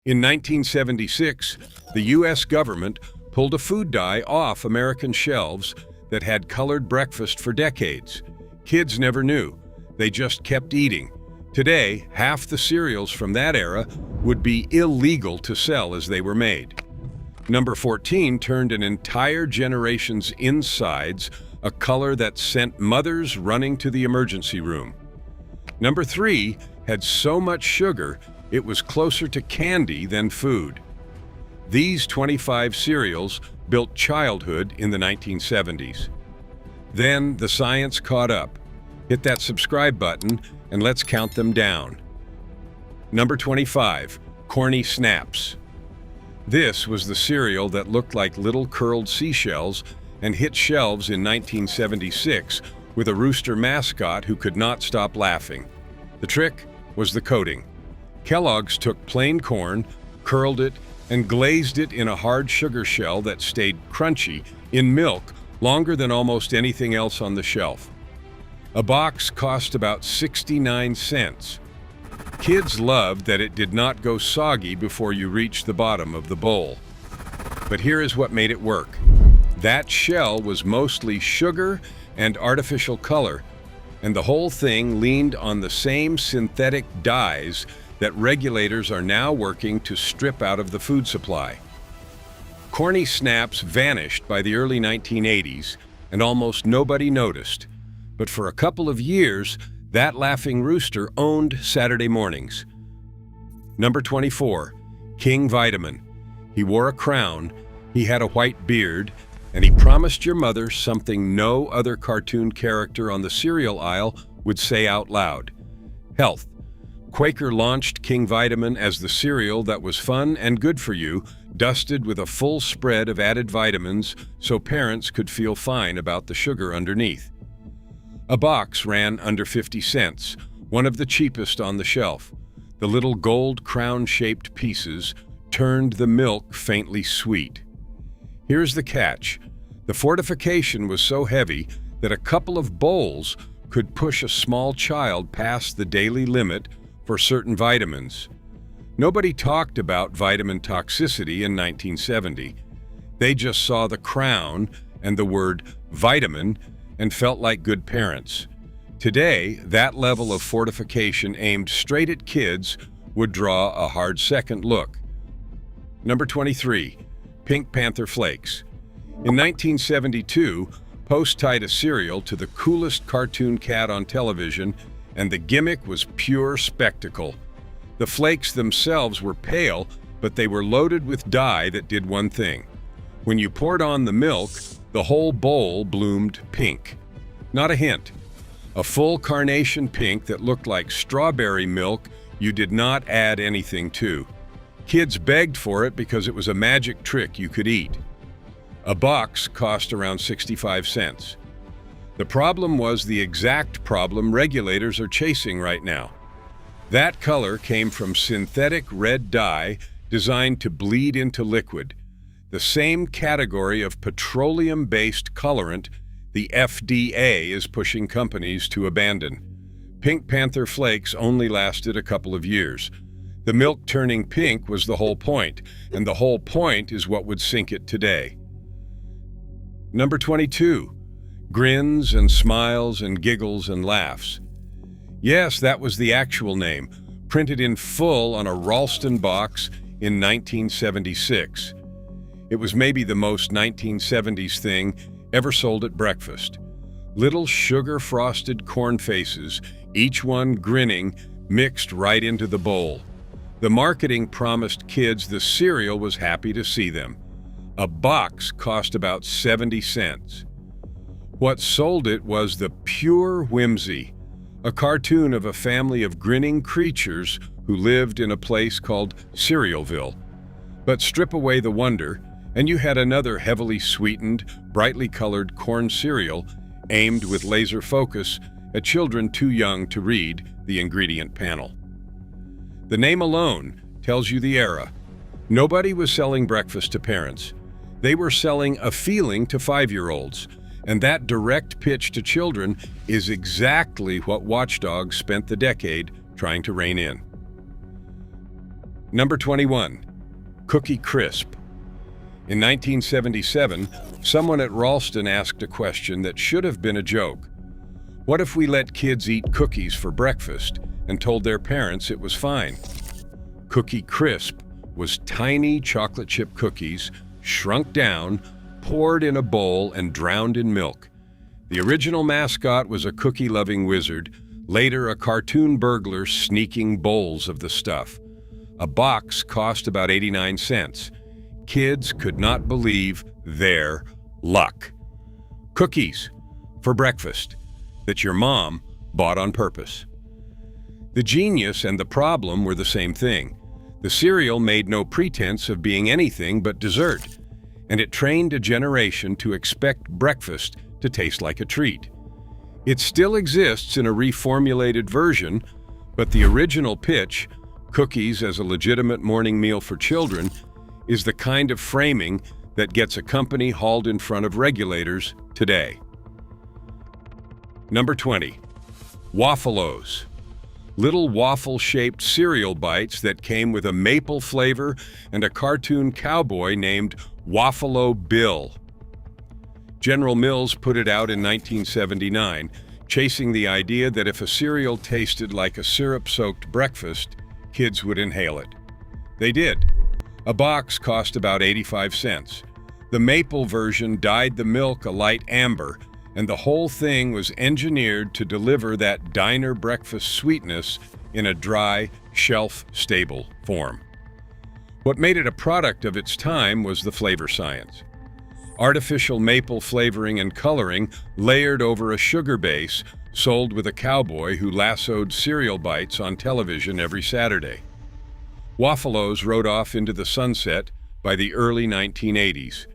In 1976, the U.S. government pulled a food dye off American shelves that had colored breakfast for decades. Kids never knew. They just kept eating. Today, half the cereals from that era would be illegal to sell as they were made. Number 14 turned an entire generation's insides a color that sent mothers running to the emergency room. Number 3 had so much sugar it was closer to candy than food. These 25 cereals built childhood in the 1970s. Then the science caught up. Hit that subscribe button and let's count them down. Number 25, Corny Snaps. This was the cereal that looked like little curled seashells and hit shelves in 1976 with a rooster mascot who could not stop laughing. The trick was the coating. Kellogg's took plain corn, curled it, and glazed it in a hard sugar shell that stayed crunchy in milk longer than almost anything else on the shelf. A box cost about 69 cents. Kids loved that it did not go soggy before you reached the bottom of the bowl. But here is what made it work. That shell was mostly sugar and artificial color, and the whole thing leaned on the same synthetic dyes that regulators are now working to strip out of the food supply. Corny Snaps vanished by the early 1980s, and almost nobody noticed. But for a couple of years, that laughing rooster owned Saturday mornings. Number 24, King Vitamin. He wore a crown, he had a white beard, and he promised your mother something no other cartoon character on the cereal aisle would say out loud: health. Quaker launched King Vitamin as the cereal that was fun and good for you, dusted with a full spread of added vitamins so parents could feel fine about the sugar underneath. A box ran under 50 cents, one of the cheapest on the shelf. The little gold crown-shaped pieces turned the milk faintly sweet. Here's the catch. The fortification was so heavy that a couple of bowls could push a small child past the daily limit for certain vitamins. Nobody talked about vitamin toxicity in 1970. They just saw the crown and the word vitamin and felt like good parents. Today, that level of fortification aimed straight at kids would draw a hard second look. Number 23, Pink Panther Flakes. In 1972, Post tied a cereal to the coolest cartoon cat on television, and the gimmick was pure spectacle. The flakes themselves were pale, but they were loaded with dye that did one thing. When you poured on the milk, the whole bowl bloomed pink. Not a hint. A full carnation pink that looked like strawberry milk you did not add anything to. Kids begged for it because it was a magic trick you could eat. A box cost around 65 cents. The problem was the exact problem regulators are chasing right now. That color came from synthetic red dye designed to bleed into liquid, the same category of petroleum-based colorant the FDA is pushing companies to abandon. Pink Panther Flakes only lasted a couple of years. The milk turning pink was the whole point, and the whole point is what would sink it today. Number 22. Grins and smiles and giggles and laughs. Yes, that was the actual name, printed in full on a Ralston box in 1976. It was maybe the most 1970s thing ever sold at breakfast. Little sugar-frosted corn faces, each one grinning, mixed right into the bowl. The marketing promised kids the cereal was happy to see them. A box cost about 70 cents. What sold it was the pure whimsy, a cartoon of a family of grinning creatures who lived in a place called Cerealville. But strip away the wonder, and you had another heavily sweetened, brightly colored corn cereal aimed with laser focus at children too young to read the ingredient panel. The name alone tells you the era. Nobody was selling breakfast to parents. They were selling a feeling to 5-year-olds, and that direct pitch to children is exactly what watchdogs spent the decade trying to rein in. Number 21. Cookie Crisp. In 1977, someone at Ralston asked a question that should have been a joke. What if we let kids eat cookies for breakfast and told their parents it was fine? Cookie Crisp was tiny chocolate chip cookies, shrunk down, poured in a bowl, and drowned in milk. The original mascot was a cookie-loving wizard, later a cartoon burglar sneaking bowls of the stuff. A box cost about 89 cents. Kids could not believe their luck. Cookies for breakfast that your mom bought on purpose. The genius and the problem were the same thing. The cereal made no pretense of being anything but dessert, and it trained a generation to expect breakfast to taste like a treat. It still exists in a reformulated version, but the original pitch, cookies as a legitimate morning meal for children, is the kind of framing that gets a company hauled in front of regulators today. Number 20. Waffle-Os. Little waffle-shaped cereal bites that came with a maple flavor and a cartoon cowboy named Waffle-O Bill. General Mills put it out in 1979, chasing the idea that if a cereal tasted like a syrup-soaked breakfast, kids would inhale it. They did. A box cost about 85 cents. The maple version dyed the milk a light amber, and the whole thing was engineered to deliver that diner breakfast sweetness in a dry, shelf-stable form. What made it a product of its time was the flavor science. Artificial maple flavoring and coloring layered over a sugar base, sold with a cowboy who lassoed cereal bites on television every Saturday. Waffle-Os rode off into the sunset by the early 1980s.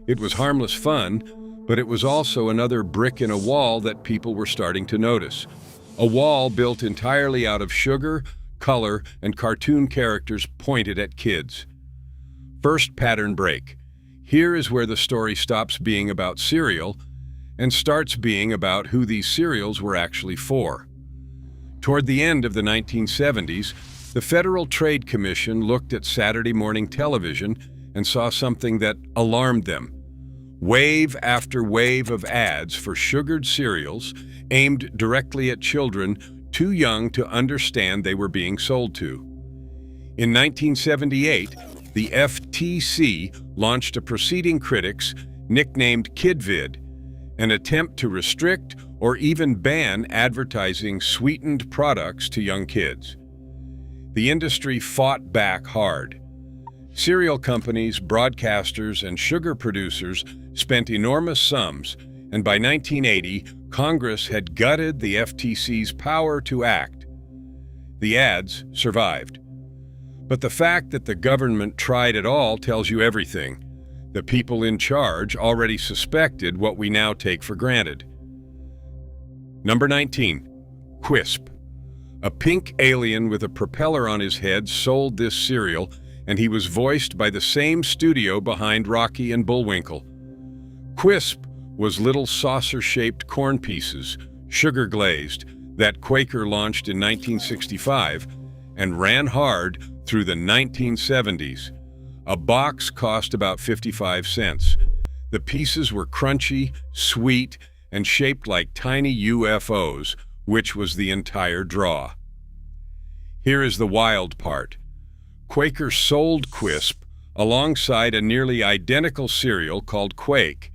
It was harmless fun, but it was also another brick in a wall that people were starting to notice. A wall built entirely out of sugar, color, and cartoon characters pointed at kids. First pattern break. Here is where the story stops being about cereal and starts being about who these cereals were actually for. Toward the end of the 1970s, the Federal Trade Commission looked at Saturday morning television and saw something that alarmed them. Wave after wave of ads for sugared cereals aimed directly at children too young to understand they were being sold to. In 1978, the FTC launched a proceeding critics nicknamed KidVid, an attempt to restrict or even ban advertising sweetened products to young kids. The industry fought back hard. Cereal companies, broadcasters, and sugar producers spent enormous sums, and by 1980, Congress had gutted the FTC's power to act. The ads survived. But the fact that the government tried at all tells you everything. The people in charge already suspected what we now take for granted. Number 19. Quisp. A pink alien with a propeller on his head sold this cereal, and he was voiced by the same studio behind Rocky and Bullwinkle. Quisp was little saucer-shaped corn pieces, sugar-glazed, that Quaker launched in 1965 and ran hard through the 1970s. A box cost about 55 cents. The pieces were crunchy, sweet, and shaped like tiny UFOs, which was the entire draw. Here is the wild part. Quaker sold Quisp alongside a nearly identical cereal called Quake,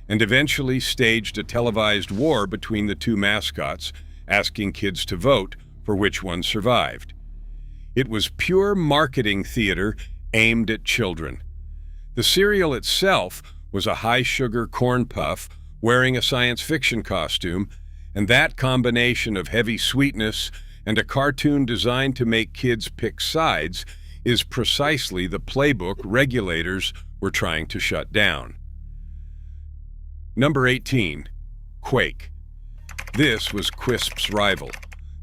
and eventually staged a televised war between the two mascots, asking kids to vote for which one survived. It was pure marketing theater aimed at children. The cereal itself was a high-sugar corn puff wearing a science fiction costume, and that combination of heavy sweetness and a cartoon designed to make kids pick sides is precisely the playbook regulators were trying to shut down. Number 18. Quake. This was Quisp's rival,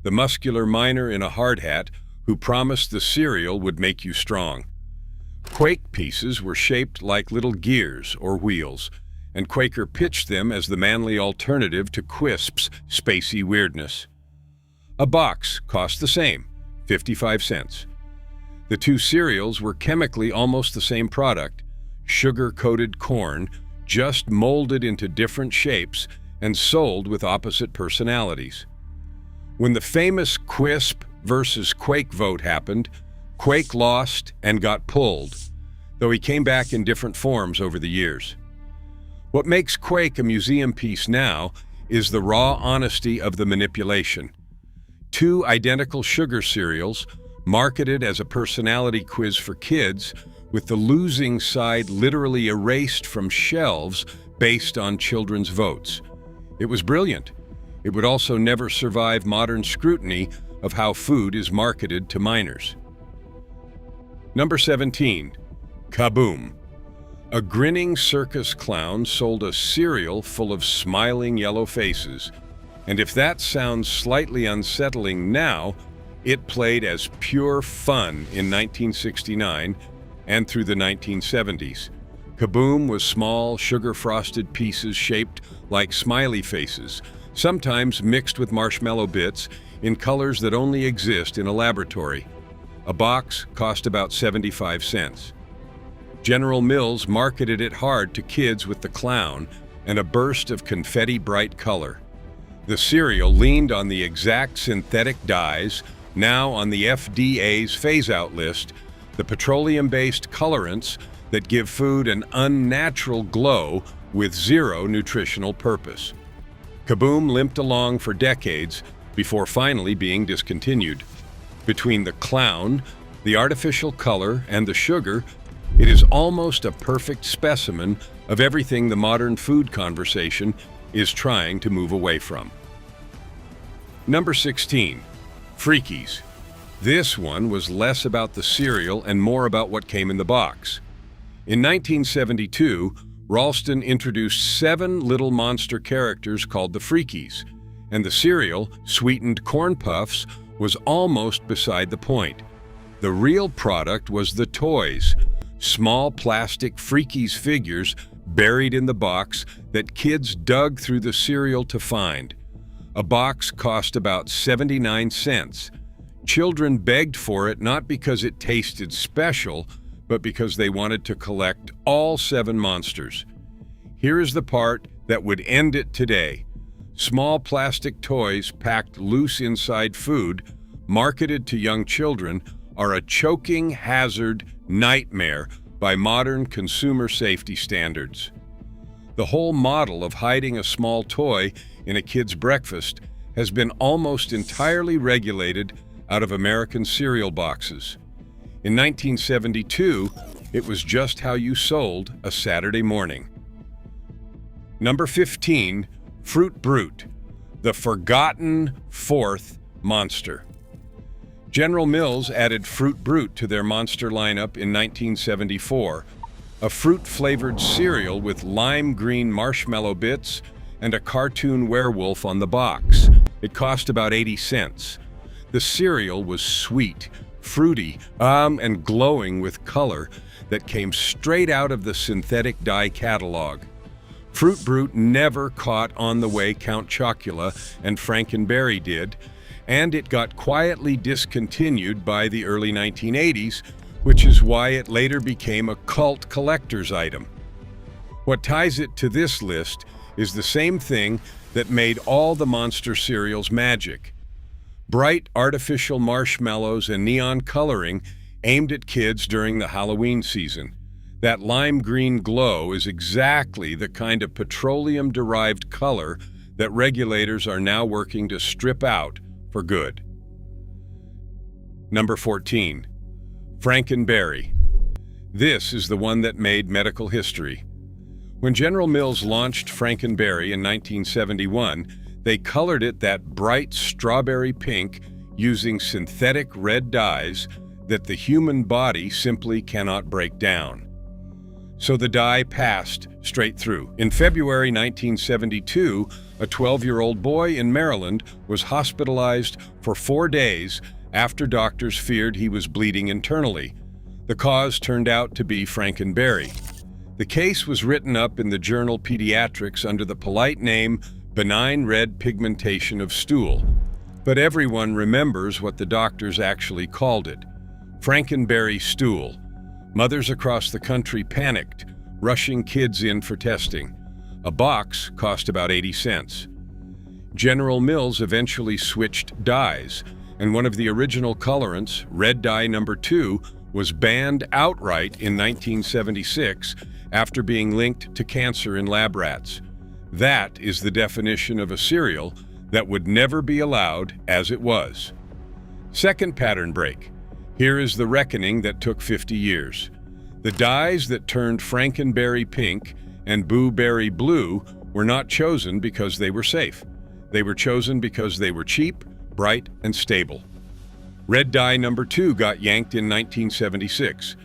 the muscular miner in a hard hat who promised the cereal would make you strong. Quake pieces were shaped like little gears or wheels, and Quaker pitched them as the manly alternative to Quisp's spacey weirdness. A box cost the same, 55 cents. The two cereals were chemically almost the same product, sugar-coated corn, just molded into different shapes and sold with opposite personalities. When the famous Quisp versus Quake vote happened, Quake lost and got pulled, though he came back in different forms over the years. What makes Quake a museum piece now is the raw honesty of the manipulation. Two identical sugar cereals, marketed as a personality quiz for kids, with the losing side literally erased from shelves based on children's votes. It was brilliant. It would also never survive modern scrutiny of how food is marketed to minors. Number 17. Kaboom. A grinning circus clown sold a cereal full of smiling yellow faces, and if that sounds slightly unsettling now, it played as pure fun in 1969 and through the 1970s. Kaboom was small, sugar-frosted pieces shaped like smiley faces, sometimes mixed with marshmallow bits in colors that only exist in a laboratory. A box cost about 75 cents. General Mills marketed it hard to kids with the clown and a burst of confetti-bright color. The cereal leaned on the exact synthetic dyes, now on the FDA's phase-out list, the petroleum-based colorants that give food an unnatural glow with zero nutritional purpose. Kaboom limped along for decades before finally being discontinued. Between the clown, the artificial color, and the sugar, it is almost a perfect specimen of everything the modern food conversation is trying to move away from. Number 16. Freakies. This one was less about the cereal and more about what came in the box. In 1972, Ralston introduced 7 little monster characters called the Freakies, and the cereal, sweetened corn puffs, was almost beside the point. The real product was the toys, small plastic Freakies figures buried in the box that kids dug through the cereal to find. A box cost about 79 cents. Children begged for it not because it tasted special, but because they wanted to collect all 7 monsters. Here is the part that would end it today. Small plastic toys packed loose inside food, marketed to young children, are a choking hazard nightmare by modern consumer safety standards. The whole model of hiding a small toy in a kid's breakfast has been almost entirely regulated out of American cereal boxes. In 1972, it was just how you sold a Saturday morning. Number 15, Fruit Brute, the forgotten fourth monster. General Mills added Fruit Brute to their monster lineup in 1974, a fruit-flavored cereal with lime green marshmallow bits and a cartoon werewolf on the box. It cost about 80 cents. The cereal was sweet, fruity, and glowing with color that came straight out of the synthetic dye catalog. Fruit Brute never caught on the way Count Chocula and Frankenberry did, and it got quietly discontinued by the early 1980s, which is why it later became a cult collector's item. What ties it to this list is the same thing that made all the monster cereals magic. Bright artificial marshmallows and neon coloring aimed at kids during the Halloween season. That lime green glow is exactly the kind of petroleum-derived color that regulators are now working to strip out for good. Number 14. Frankenberry. This is the one that made medical history. When General Mills launched Frankenberry in 1971, they colored it that bright strawberry pink using synthetic red dyes that the human body simply cannot break down. So the dye passed straight through. In February 1972, a 12-year-old boy in Maryland was hospitalized for 4 days after doctors feared he was bleeding internally. The cause turned out to be Frankenberry. The case was written up in the journal Pediatrics under the polite name benign red pigmentation of stool, but everyone remembers what the doctors actually called it: Frankenberry stool. Mothers across the country panicked, rushing kids in for testing. A box cost about 80 cents. General Mills eventually switched dyes, and one of the original colorants, red dye number 2, was banned outright in 1976 after being linked to cancer in lab rats. That is the definition of a cereal that would never be allowed as it was. Second pattern break. Here is the reckoning that took 50 years. The dyes that turned Frankenberry pink and Boo Berry blue were not chosen because they were safe. They were chosen because they were cheap, bright, and stable. Red dye number 2 got yanked in 1976.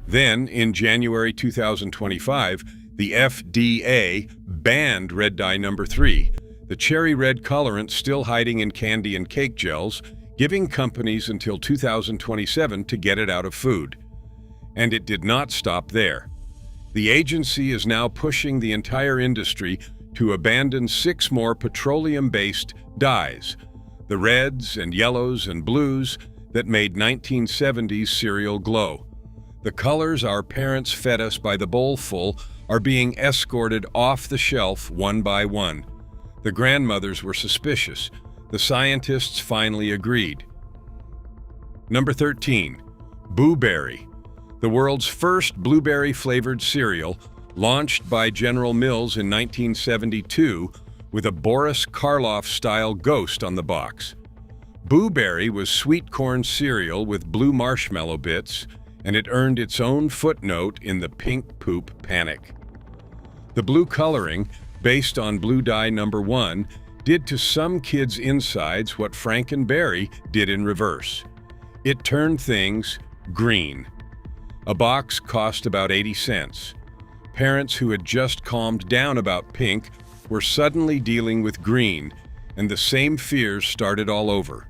Then, in January 2025, the FDA banned red dye number 3, the cherry red colorant still hiding in candy and cake gels, giving companies until 2027 to get it out of food. And it did not stop there. The agency is now pushing the entire industry to abandon 6 more petroleum-based dyes, the reds and yellows and blues that made 1970s cereal glow. The colors our parents fed us by the bowlful are being escorted off the shelf one by one. The grandmothers were suspicious. The scientists finally agreed. Number 13. Boo Berry. The world's first blueberry-flavored cereal, launched by General Mills in 1972 with a Boris Karloff-style ghost on the box. Boo Berry was sweet corn cereal with blue marshmallow bits, and it earned its own footnote in the pink poop panic. The blue coloring, based on blue dye number 1, did to some kids' insides what Frankenberry did in reverse. It turned things green. A box cost about 80 cents. Parents who had just calmed down about pink were suddenly dealing with green, and the same fears started all over.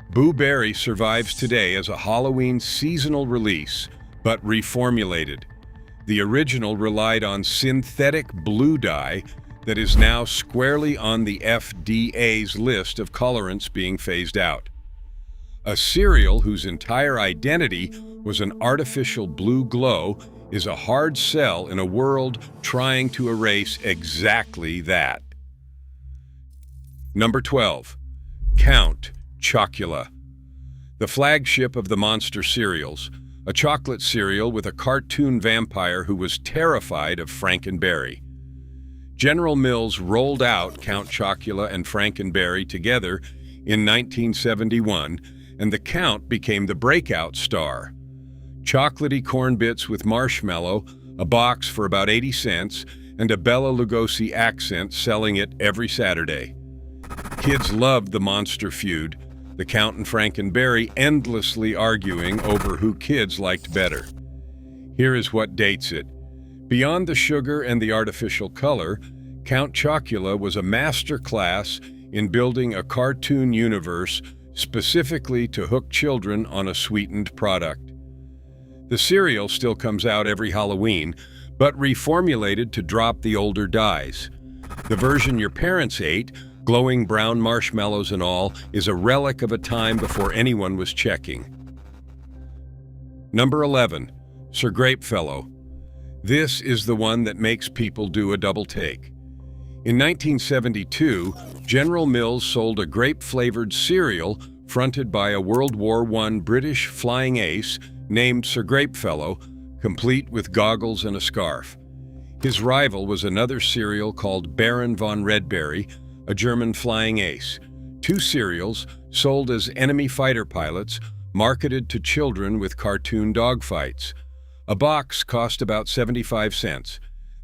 Boo Berry survives today as a Halloween seasonal release, but reformulated. The original relied on synthetic blue dye that is now squarely on the FDA's list of colorants being phased out. A cereal whose entire identity was an artificial blue glow is a hard sell in a world trying to erase exactly that. Number 12. Count Chocula. The flagship of the monster cereals, a chocolate cereal with a cartoon vampire who was terrified of Frankenberry. General Mills rolled out Count Chocula and Frankenberry together in 1971, and the Count became the breakout star. Chocolatey corn bits with marshmallow, a box for about 80 cents, and a Bela Lugosi accent selling it every Saturday. Kids loved the monster feud, the Count and Frankenberry endlessly arguing over who kids liked better. Here is what dates it. Beyond the sugar and the artificial color, Count Chocula was a master class in building a cartoon universe specifically to hook children on a sweetened product. The cereal still comes out every Halloween, but reformulated to drop the older dyes. The version your parents ate, glowing brown marshmallows and all, is a relic of a time before anyone was checking. Number 11. Sir Grapefellow. This is the one that makes people do a double take. In 1972, General Mills sold a grape-flavored cereal fronted by a World War I British flying ace named Sir Grapefellow, complete with goggles and a scarf. His rival was another cereal called Baron von Redberry, a German flying ace. 2 cereals sold as enemy fighter pilots, marketed to children with cartoon dogfights. A box cost about 75 cents.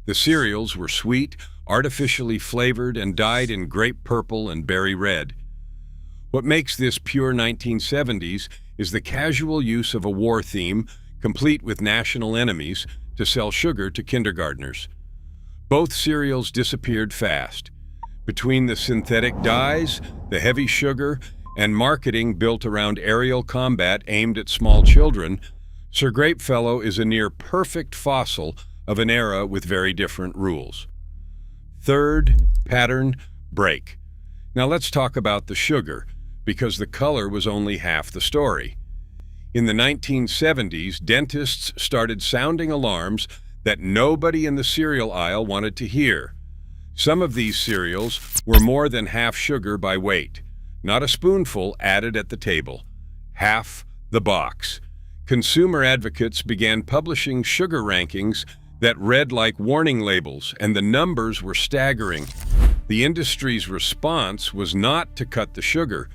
The cereals were sweet, artificially flavored, and dyed in grape purple and berry red. What makes this pure 1970s is the casual use of a war theme, complete with national enemies, to sell sugar to kindergartners. Both cereals disappeared fast. Between the synthetic dyes, the heavy sugar, and marketing built around aerial combat aimed at small children, Sir Grapefellow is a near-perfect fossil of an era with very different rules. Third pattern break. Now let's talk about the sugar, because the color was only half the story. In the 1970s, dentists started sounding alarms that nobody in the cereal aisle wanted to hear. Some of these cereals were more than half sugar by weight, not a spoonful added at the table. Half the box. Consumer advocates began publishing sugar rankings that read like warning labels, and the numbers were staggering. The industry's response was not to cut the sugar,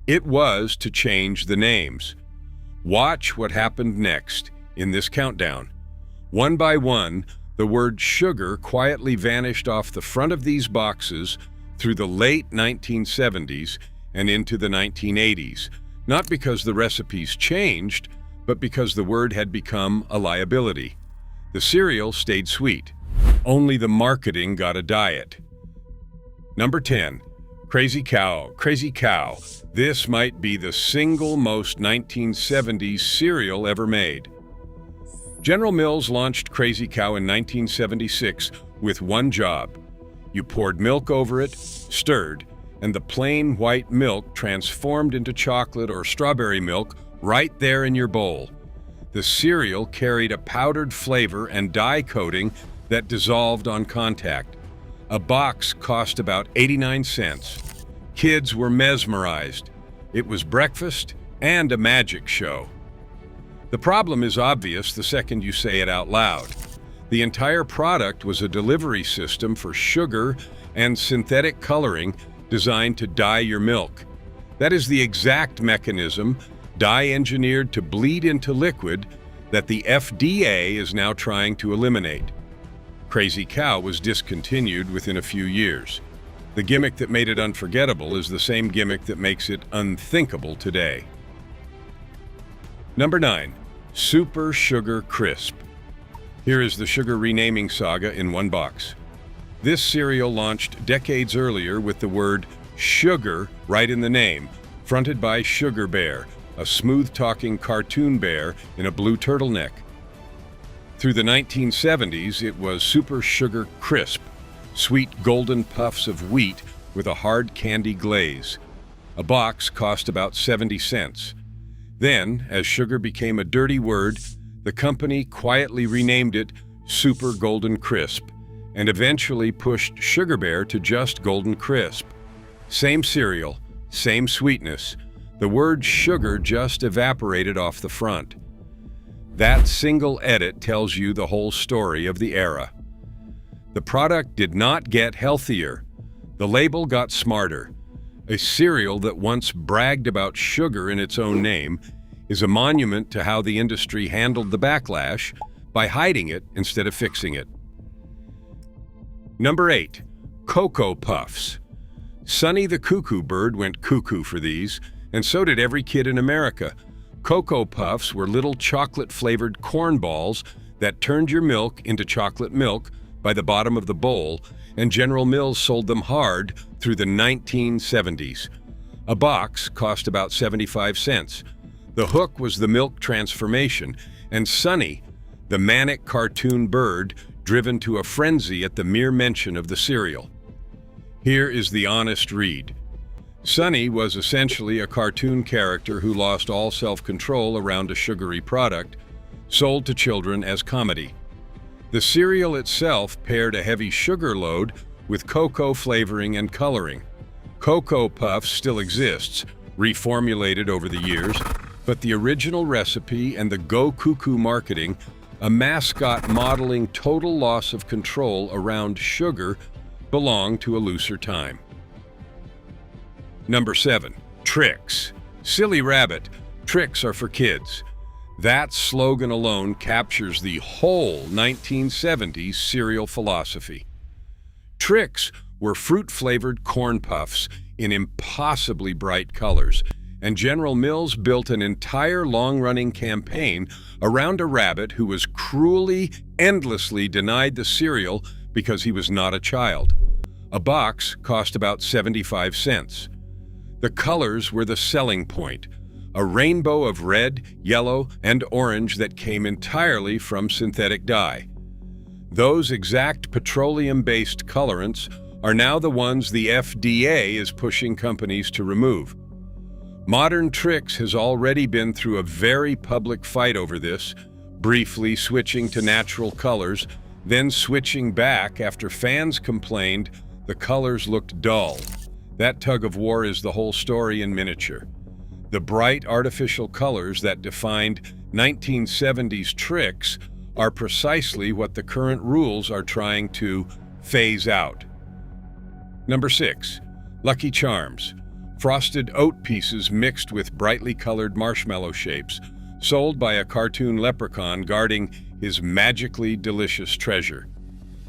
it was to change the names. Watch what happened next in this countdown. One by one, the word sugar quietly vanished off the front of these boxes through the late 1970s and into the 1980s, not because the recipes changed, but because the word had become a liability. The cereal stayed sweet. Only the marketing got a diet. Number 10. Crazy Cow. Crazy Cow. This might be the single most 1970s cereal ever made. General Mills launched Crazy Cow in 1976 with one job. You poured milk over it, stirred, and the plain white milk transformed into chocolate or strawberry milk right there in your bowl. The cereal carried a powdered flavor and dye coating that dissolved on contact. A box cost about 89 cents. Kids were mesmerized. It was breakfast and a magic show. The problem is obvious the second you say it out loud. The entire product was a delivery system for sugar and synthetic coloring designed to dye your milk. That is the exact mechanism, dye engineered to bleed into liquid, that the FDA is now trying to eliminate. Crazy Cow was discontinued within a few years. The gimmick that made it unforgettable is the same gimmick that makes it unthinkable today. Number 9. Super Sugar Crisp. Here is the sugar renaming saga in one box. This cereal launched decades earlier with the word sugar right in the name, fronted by Sugar Bear, a smooth-talking cartoon bear in a blue turtleneck. Through the 1970s, it was Super Sugar Crisp, sweet golden puffs of wheat with a hard candy glaze. A box cost about 70 cents. Then, as sugar became a dirty word, the company quietly renamed it Super Golden Crisp and eventually pushed Sugar Bear to just Golden Crisp. Same cereal, same sweetness. The word sugar just evaporated off the front. That single edit tells you the whole story of the era. The product did not get healthier. The label got smarter. A cereal that once bragged about sugar in its own name is a monument to how the industry handled the backlash by hiding it instead of fixing it. Number 8. Cocoa Puffs. Sonny the Cuckoo Bird went cuckoo for these, and so did every kid in America. Cocoa Puffs were little chocolate-flavored corn balls that turned your milk into chocolate milk by the bottom of the bowl, and General Mills sold them hard through the 1970s. A box cost about 75 cents. The hook was the milk transformation, and Sonny, the manic cartoon bird, driven to a frenzy at the mere mention of the cereal. Here is the honest read. Sonny was essentially a cartoon character who lost all self-control around a sugary product, sold to children as comedy. The cereal itself paired a heavy sugar load with cocoa flavoring and coloring. Cocoa Puffs still exists, reformulated over the years, but the original recipe and the Go Cuckoo marketing, a mascot modeling total loss of control around sugar, belong to a looser time. Number 7. Tricks. Silly rabbit. Tricks are for kids. That slogan alone captures the whole 1970s cereal philosophy. Tricks were fruit-flavored corn puffs in impossibly bright colors, and General Mills built an entire long-running campaign around a rabbit who was cruelly, endlessly denied the cereal because he was not a child. A box cost about 75 cents. The colors were the selling point, a rainbow of red, yellow, and orange that came entirely from synthetic dye. Those exact petroleum-based colorants are now the ones the FDA is pushing companies to remove. Modern Tricks has already been through a very public fight over this, briefly switching to natural colors, then switching back after fans complained the colors looked dull. That tug of war is the whole story in miniature. The bright artificial colors that defined 1970s Tricks are precisely what the current rules are trying to phase out. Number 6. Lucky Charms. Frosted oat pieces mixed with brightly colored marshmallow shapes, sold by a cartoon leprechaun guarding his magically delicious treasure.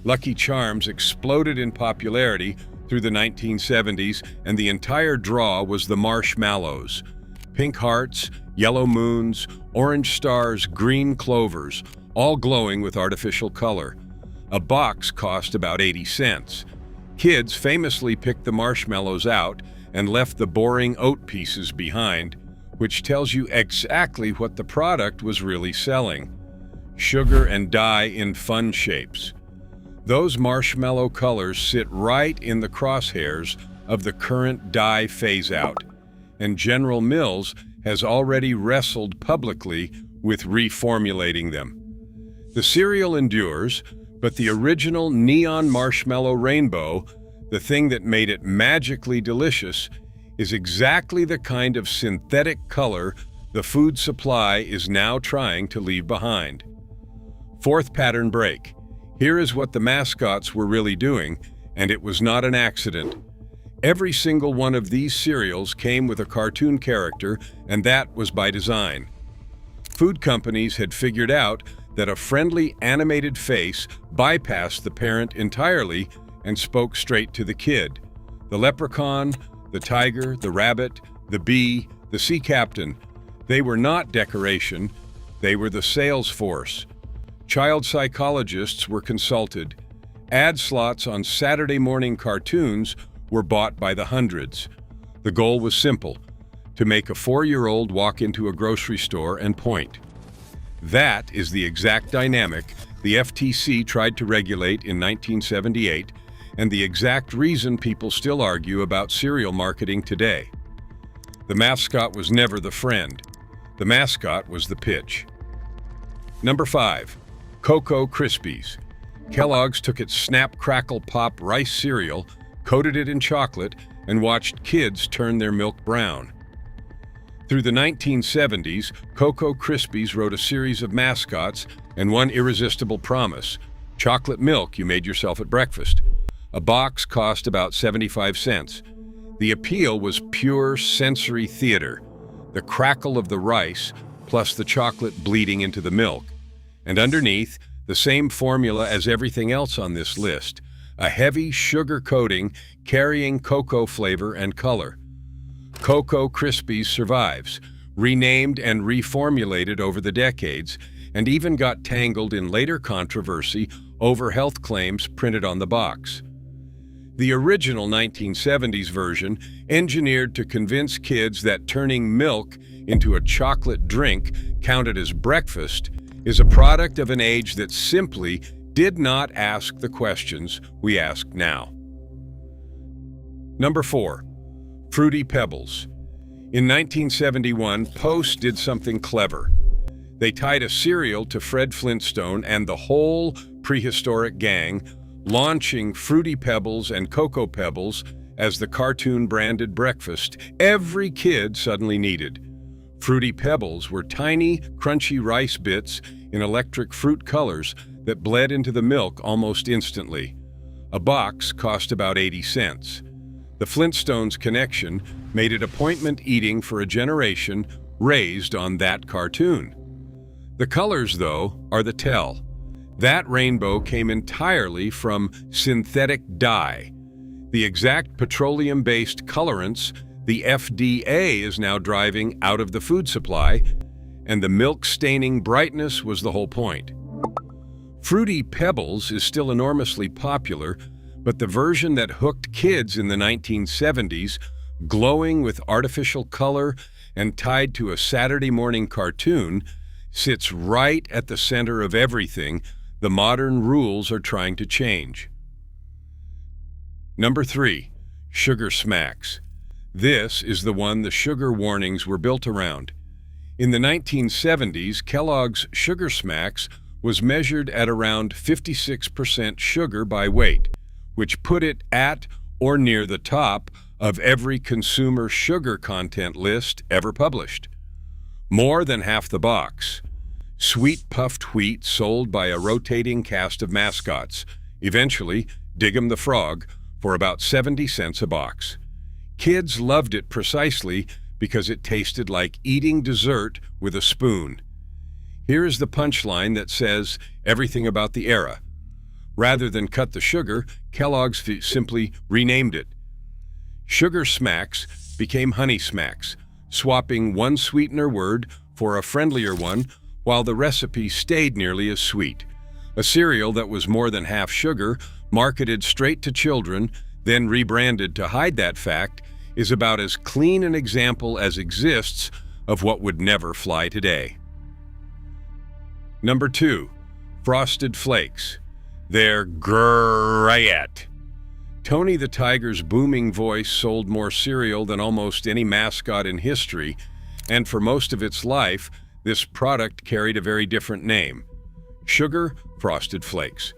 Lucky Charms exploded in popularity through the 1970s, and the entire draw was the marshmallows. Pink hearts, yellow moons, orange stars, green clovers, all glowing with artificial color. A box cost about 80 cents. Kids famously picked the marshmallows out and left the boring oat pieces behind, which tells you exactly what the product was really selling. Sugar and dye in fun shapes. Those marshmallow colors sit right in the crosshairs of the current dye phase-out, and General Mills has already wrestled publicly with reformulating them. The cereal endures, but the original neon marshmallow rainbow, the thing that made it magically delicious, is exactly the kind of synthetic color the food supply is now trying to leave behind. Fourth pattern break. Here is what the mascots were really doing, and it was not an accident. Every single one of these cereals came with a cartoon character, and that was by design. Food companies had figured out that a friendly animated face bypassed the parent entirely and spoke straight to the kid. The leprechaun, the tiger, the rabbit, the bee, the sea captain, they were not decoration, they were the sales force. Child psychologists were consulted. Ad slots on Saturday morning cartoons were bought by the hundreds. The goal was simple: to make a 4-year-old walk into a grocery store and point. That is the exact dynamic the FTC tried to regulate in 1978, and the exact reason people still argue about cereal marketing today. The mascot was never the friend. The mascot was the pitch. Number 5. Cocoa Krispies. Kellogg's took its Snap Crackle Pop rice cereal, coated it in chocolate, and watched kids turn their milk brown. Through the 1970s, Cocoa Krispies wrote a series of mascots and one irresistible promise: chocolate milk you made yourself at breakfast. A box cost about 75 cents. The appeal was pure sensory theater, the crackle of the rice plus the chocolate bleeding into the milk. And underneath, the same formula as everything else on this list: a heavy sugar coating carrying cocoa flavor and color. Cocoa Krispies survives, renamed and reformulated over the decades, and even got tangled in later controversy over health claims printed on the box. The original 1970s version, engineered to convince kids that turning milk into a chocolate drink counted as breakfast, is a product of an age that simply did not ask the questions we ask now. Number 4. Fruity Pebbles. In 1971, Post did something clever. They tied a cereal to Fred Flintstone and the whole prehistoric gang, launching Fruity Pebbles and Cocoa Pebbles as the cartoon-branded breakfast every kid suddenly needed. Fruity Pebbles were tiny, crunchy rice bits in electric fruit colors that bled into the milk almost instantly. A box cost about 80 cents. The Flintstones connection made it appointment eating for a generation raised on that cartoon. The colors, though, are the tell. That rainbow came entirely from synthetic dye. The exact petroleum-based colorants the FDA is now driving out of the food supply, and the milk-staining brightness was the whole point. Fruity Pebbles is still enormously popular, but the version that hooked kids in the 1970s, glowing with artificial color and tied to a Saturday morning cartoon, sits right at the center of everything the modern rules are trying to change. Number 3. Sugar Smacks. This is the one the sugar warnings were built around. In the 1970s, Kellogg's Sugar Smacks was measured at around 56% sugar by weight, which put it at or near the top of every consumer sugar content list ever published. More than half the box. Sweet puffed wheat sold by a rotating cast of mascots, eventually Dig'em the Frog, for about 70 cents a box. Kids loved it precisely because it tasted like eating dessert with a spoon. Here is the punchline that says everything about the era. Rather than cut the sugar, Kellogg's simply renamed it. Sugar Smacks became Honey Smacks, swapping one sweetener word for a friendlier one while the recipe stayed nearly as sweet. A cereal that was more than half sugar, marketed straight to children, then rebranded to hide that fact, is about as clean an example as exists of what would never fly today. Number 2, Frosted Flakes. They're great. Tony the Tiger's booming voice sold more cereal than almost any mascot in history, and for most of its life, this product carried a very different name. Sugar Frosted Flakes.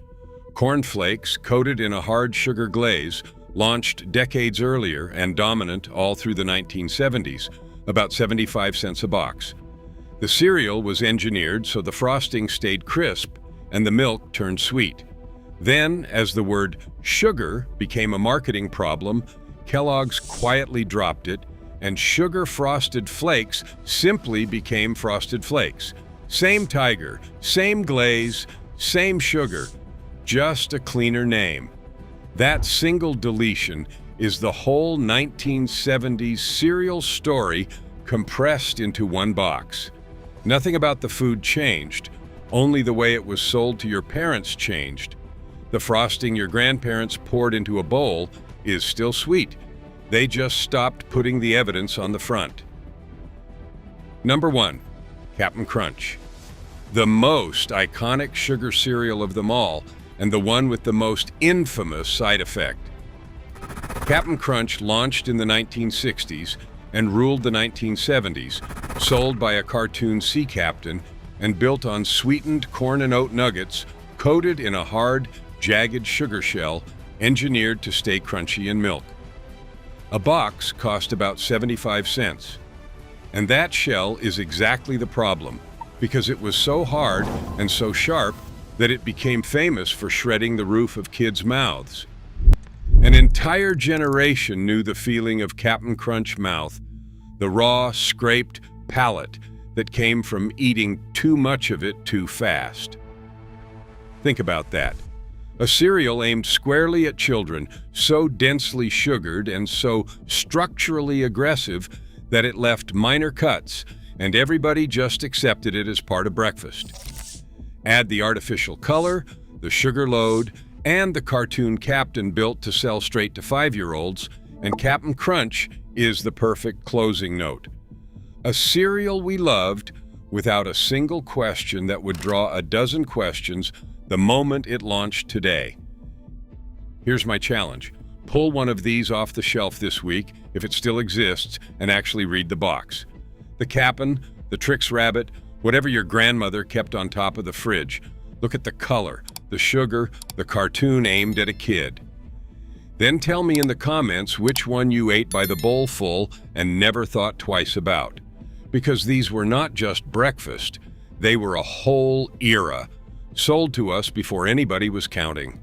Corn flakes coated in a hard sugar glaze, launched decades earlier and dominant all through the 1970s, about 75 cents a box. The cereal was engineered so the frosting stayed crisp and the milk turned sweet. Then, as the word sugar became a marketing problem, Kellogg's quietly dropped it, and Sugar Frosted Flakes simply became Frosted Flakes. Same tiger, same glaze, same sugar, just a cleaner name. That single deletion is the whole 1970s cereal story compressed into one box. Nothing about the food changed, only the way it was sold to your parents changed. The frosting your grandparents poured into a bowl is still sweet. They just stopped putting the evidence on the front. Number 1, Cap'n Crunch. The most iconic sugar cereal of them all, and the one with the most infamous side effect. Cap'n Crunch launched in the 1960s and ruled the 1970s, sold by a cartoon sea captain and built on sweetened corn and oat nuggets coated in a hard, jagged sugar shell engineered to stay crunchy in milk. A box cost about 75 cents. And that shell is exactly the problem, because it was so hard and so sharp that it became famous for shredding the roof of kids' mouths. An entire generation knew the feeling of Cap'n Crunch mouth, the raw, scraped palate that came from eating too much of it too fast. Think about that. A cereal aimed squarely at children, so densely sugared and so structurally aggressive that it left minor cuts, and everybody just accepted it as part of breakfast. Add the artificial color, the sugar load, and the cartoon captain built to sell straight to 5-year-olds, and Cap'n Crunch is the perfect closing note. A cereal we loved without a single question that would draw a dozen questions the moment it launched today. Here's my challenge. Pull one of these off the shelf this week, if it still exists, and actually read the box. The Cap'n, the Trix Rabbit, whatever your grandmother kept on top of the fridge. Look at the color, the sugar, the cartoon aimed at a kid. Then tell me in the comments which one you ate by the bowl full and never thought twice about. Because these were not just breakfast, they were a whole era, sold to us before anybody was counting.